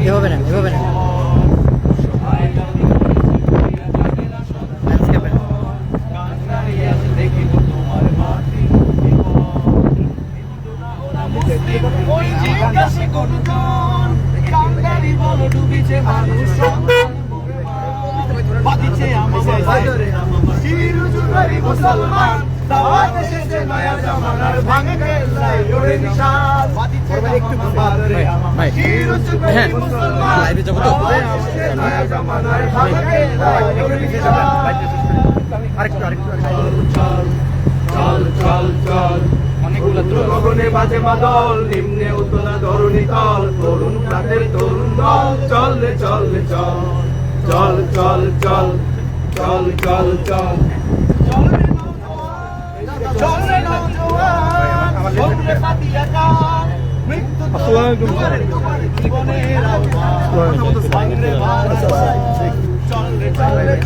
এভাবে না, এভাবে না। লাইভে যাবো তো, গগনে বাজে বাদল, নিম্নে উতলা ধরণী তল, তরুণ প্রাতের তরুণ দল, চল রে চল রে চল, চল চল চল চল চল চল চল রে নওজোয়ান, চল রে পাতিয়া গান, মৃত্যু জীবনের আহ্বান, চল রে ভারত, চল রে চল রে চল,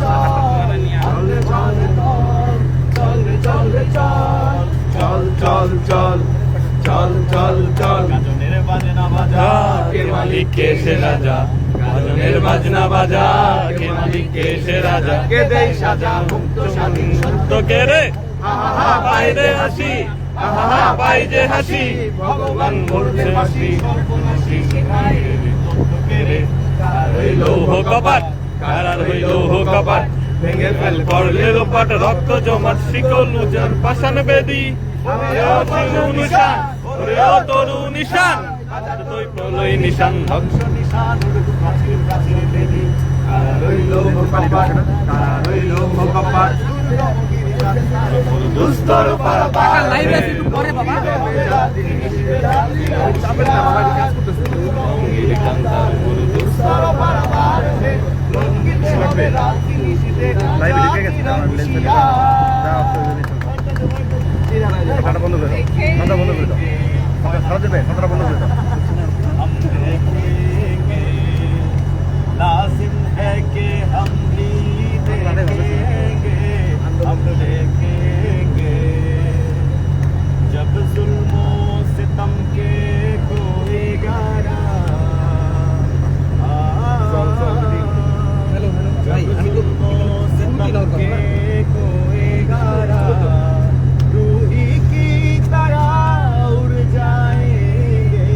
চল রে চল রে চল রে চল রে চল, চল চল চল চল চল চল। গাজনের বাজনা বাজা, কে মালিক কে সে রাজা, গাজনের বাজনা বাজা, কে মালিক কে সে রাজা, কে দেয় সাজা মুক্ত স্বাধীন সত্য কে রে, আহা পাই রে হাসি, আহা পাই যে হাসি, ভগবান বলতে হাসি, সর্বনাশী শিখাই রে তত্ত্ব কে রে, কার হইল কপাট, কার হইল কপাট, ভেঙে ফেল করলে লোপাট, রক্ত জমাট শিকল উজার পাষাণ বেদি, নিশান তরু নিশান, তুই প্রলয় নিশান ধ্বংস নিশান, প্রাচীর প্রাচীর বেদি, কার হইল কপাট, কার হইল কপাট, দুস্তর পারাপার লাইভে আছে একটু পরে বাবা, দুস্তর পারাপার লঙ্ঘিত হবে রাত্রি নিশীথে, লাইভে ঢুকে গেছে আমার লেন্সে যা ফটো বন্ধ করে দাও, ফটো বন্ধ করে দাও, ফটো দেবে, ফটোটা বন্ধ করে দাও। हम देखेंगे लाजिम है कि हम भी देखेंगे, हम देखेंगे जब जुल्मो सितम के कोई गारा, जब जुल्मो सितम के कोई गारा, रूही की तरह उड़ जाएंगे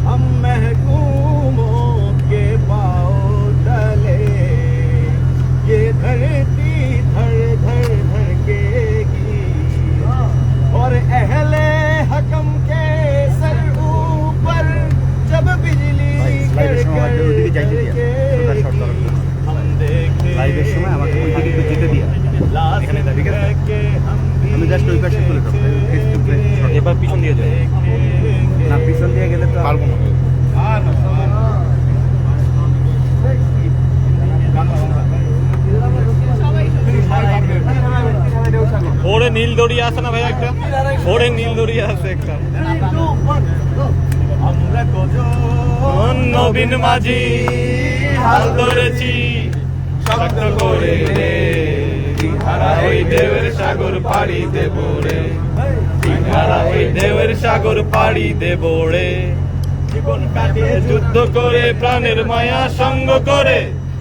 हम महकूमों के पाँव तले, ये धरती धर धर धड़केगी और अहले हकम के सर ऊपर जब बिजली कड़केगी, हम देखेंगे लाजिम है कि हम এবার পিছন দিয়ে যাবে না, পিছন দিয়ে গেলে তো পারবো না। ওরে নীল দড়ি আছে না ভাই একটা, ওরে নীল দড়ি আছে একটা, আমরা কজন নবীন মাঝি হাল ধরেছি শক্ত করে রে, হারা ওই দেবের সাগর পাড়ি দেব রে, হারা ওই দেবের সাগর পাড়ি দেব রে, জীবন কাটিয়ে যুদ্ধ করে প্রাণের মায়া সঙ্গ করে,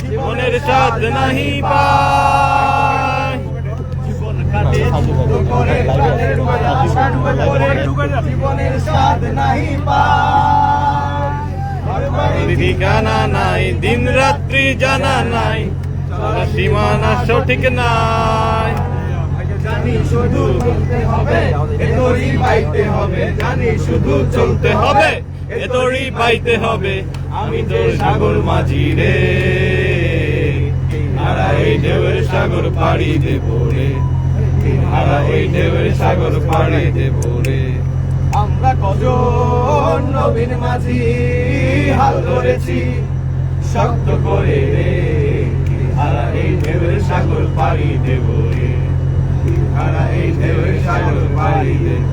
জীবনের স্বাদ নাহি পায়, জীবন কাটিয়ে যুদ্ধ করে প্রাণের মায়া সঙ্গ করে, জীবনের স্বাদ নাহি পায়, ঠিকানা নাই দিন রাত্রি জানা নাই, সীমানা সঠিক নাই, জানি শুধু চলতে হবে এ দড়ি বাইতে হবে, জানি শুধু চলতে হবে এ দড়ি বাইতে হবে, আমি তোর সাগর মাঝি রে, হারা এই ঢেউয়ের সাগর পাড়ি দেব রে, হারা এই ঢেউয়ের সাগর পাড়ি দেব রে। আমরা কজন নবীন মাঝি হাল ধরেছি শক্ত করে রে, হারা এই ঢেউয়ের সাগর পাড়ি দেব রে, হারা এই ঢেউয়ের সাগর পাড়ি দেব।